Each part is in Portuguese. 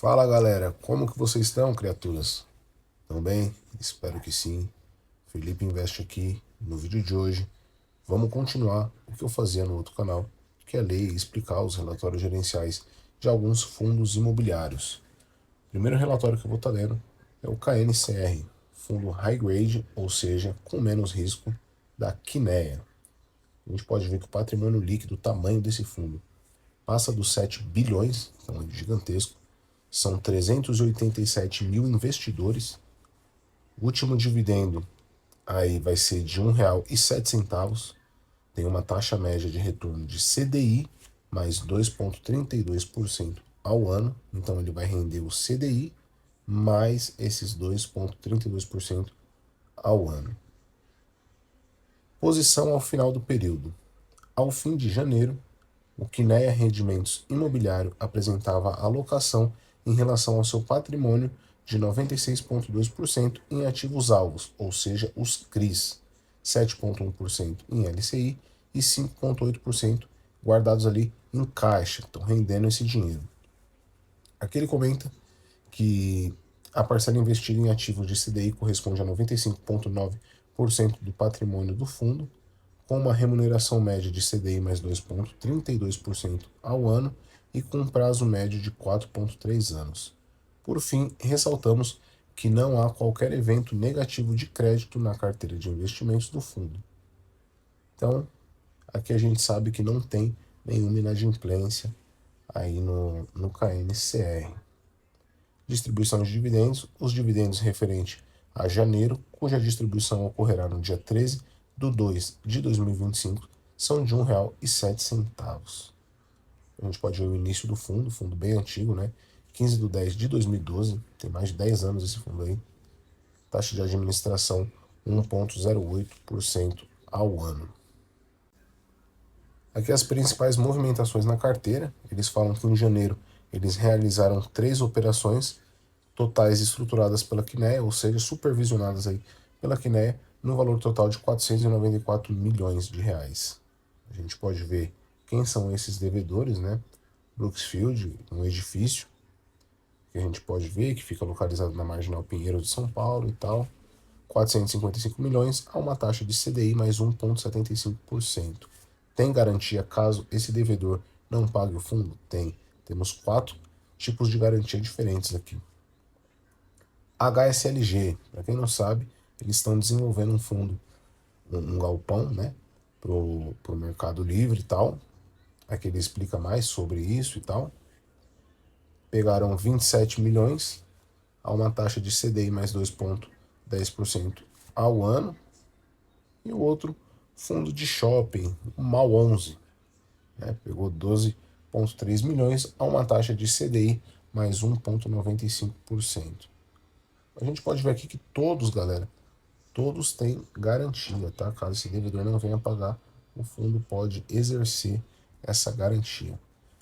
Fala galera, como que vocês estão, criaturas? Estão bem? Espero que sim. Felipe Investe aqui. No vídeo de hoje, vamos continuar o que eu fazia no outro canal, que é ler e explicar os relatórios gerenciais de alguns fundos imobiliários. O primeiro relatório que eu vou estar lendo é o KNCR, fundo High Grade, ou seja, com menos risco, da Kinea. A gente pode ver que o patrimônio líquido, o tamanho desse fundo, passa dos 7 bilhões, então é gigantesco. São 387 mil investidores. O último dividendo aí vai ser de R$ 1,07. Tem uma taxa média de retorno de CDI mais 2,32% ao ano. Então ele vai render o CDI mais esses 2,32% ao ano. Posição ao final do período. Ao fim de janeiro, o Kinea Rendimentos Imobiliário apresentava alocação em relação ao seu patrimônio de 96,2% em ativos alvos, ou seja, os CRIs, 7,1% em LCI e 5,8% guardados ali em caixa, estão rendendo esse dinheiro. Aqui ele comenta que a parcela investida em ativos de CDI corresponde a 95,9% do patrimônio do fundo, com uma remuneração média de CDI mais 2,32% ao ano e com um prazo médio de 4,3 anos. Por fim, ressaltamos que não há qualquer evento negativo de crédito na carteira de investimentos do fundo. Então, aqui a gente sabe que não tem nenhuma inadimplência aí no KNCR. Distribuição de dividendos. Os dividendos referentes a janeiro, cuja distribuição ocorrerá no dia 13/2 de 2025, são de R$ 1,07. A gente pode ver o início do fundo bem antigo, né? 15/10 de 2012, tem mais de 10 anos esse fundo aí. Taxa de administração 1,08% ao ano. Aqui as principais movimentações na carteira. Eles falam que em janeiro eles realizaram 3 operações totais estruturadas pela Kinea, ou seja, supervisionadas aí pela Kinea, no valor total de R$ 494 milhões. A gente pode ver quem são esses devedores, né? Brooksfield, um edifício, que a gente pode ver que fica localizado na Marginal Pinheiro de São Paulo e tal, 455 milhões a uma taxa de CDI mais 1,75%. Tem garantia caso esse devedor não pague o fundo? Tem. Temos 4 tipos de garantia diferentes aqui. HSLG, para quem não sabe, eles estão desenvolvendo um fundo, um galpão, né, pro Mercado Livre e tal. Aqui ele explica mais sobre isso e tal. Pegaram 27 milhões a uma taxa de CDI mais 2,10% ao ano. E o outro, fundo de shopping, o MAL 11, né, pegou 12,3 milhões a uma taxa de CDI mais 1,95%. A gente pode ver aqui que todos, galera, todos têm garantia, tá? Caso esse devedor não venha pagar, o fundo pode exercer essa garantia.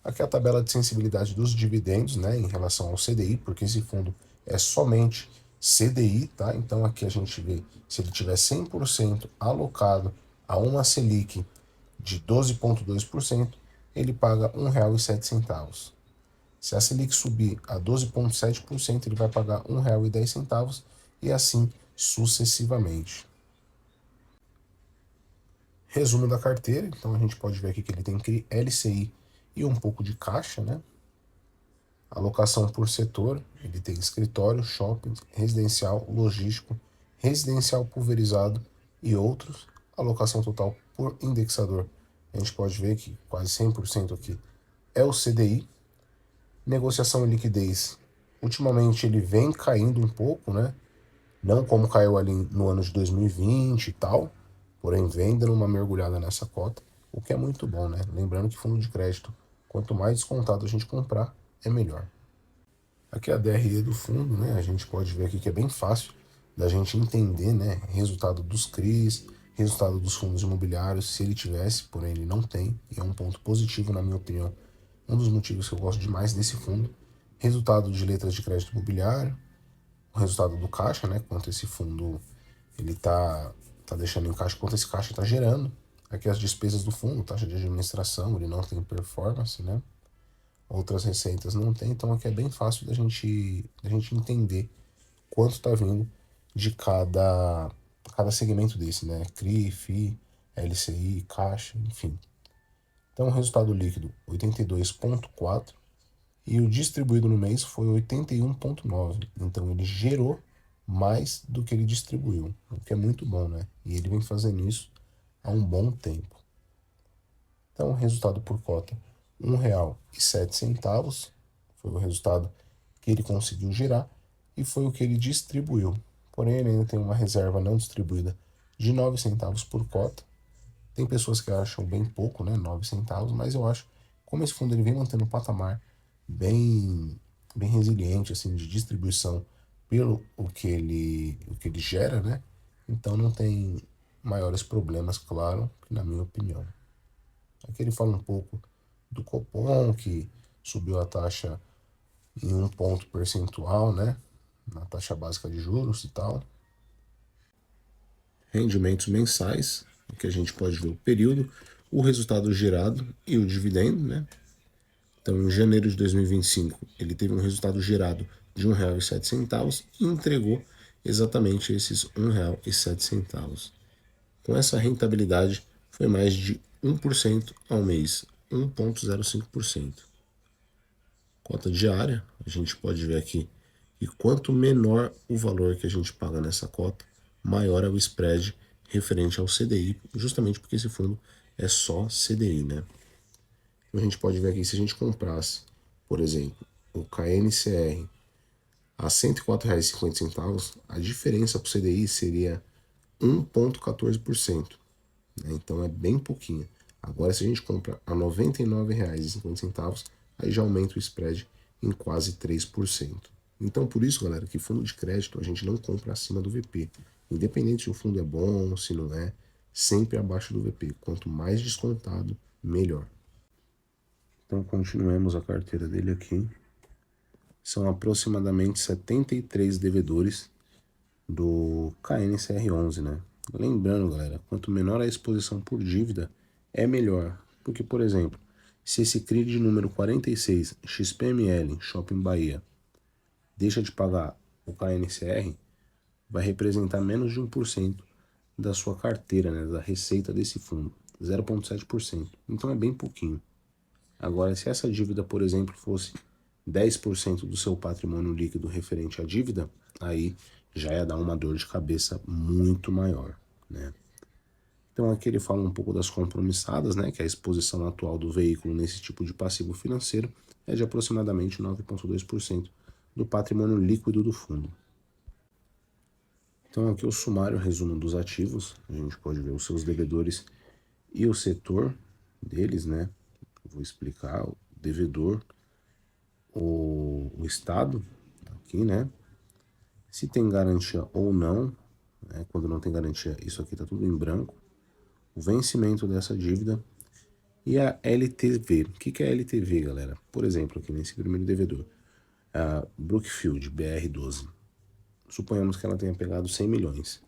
Aqui é a tabela de sensibilidade dos dividendos, né, em relação ao CDI, porque esse fundo é somente CDI, tá? Então aqui a gente vê, se ele tiver 100% alocado a uma Selic de 12,2%, ele paga R$ 1,07. Se a Selic subir a 12,7%, ele vai pagar R$ 1,10 e assim sucessivamente. Resumo da carteira, então a gente pode ver aqui que ele tem LCI e um pouco de caixa, né? Alocação por setor, ele tem escritório, shopping, residencial, logístico, residencial pulverizado e outros. Alocação total por indexador, a gente pode ver que quase 100% aqui é o CDI. Negociação e liquidez, ultimamente ele vem caindo um pouco, né? Não como caiu ali no ano de 2020 e tal, porém vem dando uma mergulhada nessa cota, o que é muito bom, né? Lembrando que fundo de crédito, quanto mais descontado a gente comprar, é melhor. Aqui é a DRE do fundo, né? A gente pode ver aqui que é bem fácil da gente entender, né? Resultado dos CRIs, resultado dos fundos imobiliários, se ele tivesse, porém ele não tem, e é um ponto positivo na minha opinião. Um dos motivos que eu gosto demais desse fundo. Resultado de letras de crédito imobiliário, o resultado do caixa, né? Quanto esse fundo ele tá deixando em caixa, quanto esse caixa está gerando. Aqui as despesas do fundo, taxa de administração, ele não tem performance, né? outras receitas não tem, então aqui é bem fácil da gente entender quanto está vindo de cada segmento desse, né? CRI, FI, LCI, caixa, enfim. Então, o resultado líquido, 82,4 e o distribuído no mês foi 81,9. Então, ele gerou mais do que ele distribuiu, o que é muito bom, né? E ele vem fazendo isso há um bom tempo. Então, o resultado por cota, R$ 1,07 foi o resultado que ele conseguiu gerar e foi o que ele distribuiu. Porém, ele ainda tem uma reserva não distribuída de 9 centavos por cota. Tem pessoas que acham bem pouco, né, 9 centavos, mas eu acho, como esse fundo ele vem mantendo um patamar bem resiliente assim de distribuição pelo o que ele gera, né? Então não tem maiores problemas, claro, na minha opinião. Aqui ele fala um pouco do Copom, que subiu a taxa em 1 ponto percentual, né? Na taxa básica de juros e tal. Rendimentos mensais, que a gente pode ver o período, o resultado gerado e o dividendo, né? Então, em janeiro de 2025, ele teve um resultado gerado de R$ 1,07 e entregou exatamente esses R$ 1,07. Com essa rentabilidade, foi mais de 1% ao mês, 1,05%. Cota diária, a gente pode ver aqui que quanto menor o valor que a gente paga nessa cota, maior é o spread referente ao CDI, justamente porque esse fundo é só CDI, né? A gente pode ver aqui, se a gente comprasse, por exemplo, o KNCR a R$ 104,50, a diferença para o CDI seria 1,14%. Né? Então é bem pouquinho. Agora, se a gente compra a R$ 99,50, aí já aumenta o spread em quase 3%. Então, por isso, galera, que fundo de crédito a gente não compra acima do VP. Independente se o fundo é bom, se não é, sempre abaixo do VP. Quanto mais descontado, melhor. Então, continuemos a carteira dele aqui. São aproximadamente 73 devedores do KNCR11, né? Lembrando, galera, quanto menor a exposição por dívida, é melhor. Porque, por exemplo, se esse CRI de número 46, XPML, Shopping Bahia, deixa de pagar o KNCR, vai representar menos de 1% da sua carteira, né, da receita desse fundo, 0,7%. Então é bem pouquinho. Agora, se essa dívida, por exemplo, fosse 10% do seu patrimônio líquido referente à dívida, aí já ia dar uma dor de cabeça muito maior, né? Então aqui ele fala um pouco das compromissadas, né, que a exposição atual do veículo nesse tipo de passivo financeiro é de aproximadamente 9,2% do patrimônio líquido do fundo. Então aqui o sumário resumo dos ativos, a gente pode ver os seus devedores e o setor deles, né? Vou explicar o devedor, o estado aqui, né? Se tem garantia ou não, né? Quando não tem garantia, isso aqui tá tudo em branco. O vencimento dessa dívida e a LTV. O que é a LTV, galera? Por exemplo, aqui nesse primeiro devedor, a Brookfield BR12. Suponhamos que ela tenha pegado 100 milhões.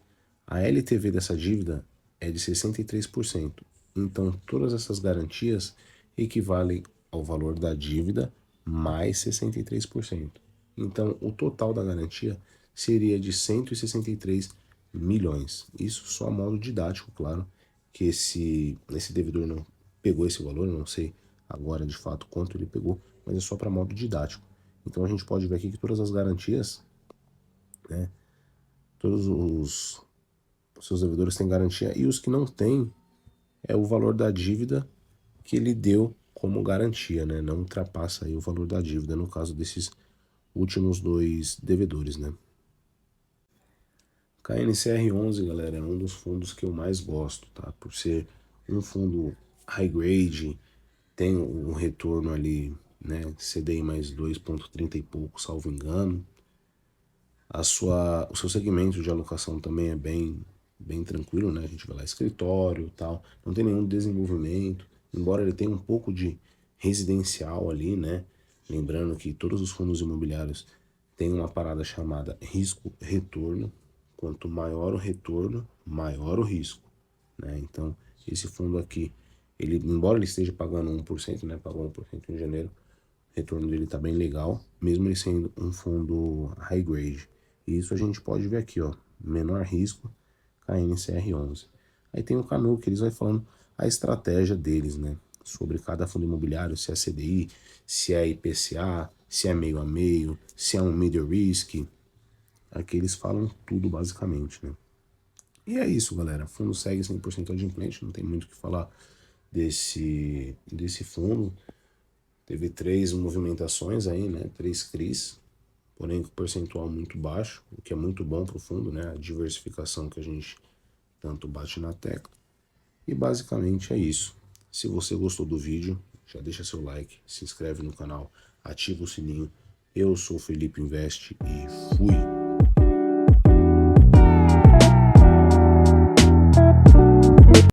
A LTV dessa dívida é de 63%. Então, todas essas garantias equivalem ao valor da dívida mais 63%. Então, o total da garantia seria de 163 milhões. Isso só a modo didático, claro, que esse devedor não pegou esse valor, eu não sei agora de fato quanto ele pegou, mas é só para modo didático. Então, a gente pode ver aqui que todas as garantias, né, todos os seus devedores têm garantia e os que não têm é o valor da dívida que ele deu como garantia, né? Não ultrapassa aí o valor da dívida no caso desses últimos dois devedores, né? KNCR11, galera, é um dos fundos que eu mais gosto, tá? Por ser um fundo high grade, tem um retorno ali, né? CDI mais 2,30 e pouco, salvo engano. O seu segmento de alocação também é bem tranquilo, né? A gente vai lá, escritório e tal, não tem nenhum desenvolvimento, embora ele tenha um pouco de residencial ali, né? Lembrando que todos os fundos imobiliários têm uma parada chamada risco-retorno. Quanto maior o retorno, maior o risco, né? Então, esse fundo aqui, embora ele esteja pagando 1%, né? Pagou 1% em janeiro, retorno dele tá bem legal, mesmo ele sendo um fundo high grade. E isso a gente pode ver aqui, ó, menor risco, KNCR11. Aí tem o Canu, que eles vai falando a estratégia deles, né, sobre cada fundo imobiliário, se é CDI, se é IPCA, se é meio a meio, se é um middle risk. Aqui eles falam tudo basicamente, né. E é isso, galera. O fundo segue 100% adimplente, não tem muito o que falar desse fundo. Teve 3 movimentações aí, né? 3 CRIs, porém com percentual muito baixo, o que é muito bom para o fundo, né? A diversificação que a gente tanto bate na tecla. E basicamente é isso. Se você gostou do vídeo, já deixa seu like, se inscreve no canal, ativa o sininho. Eu sou o Felipe Invest e fui!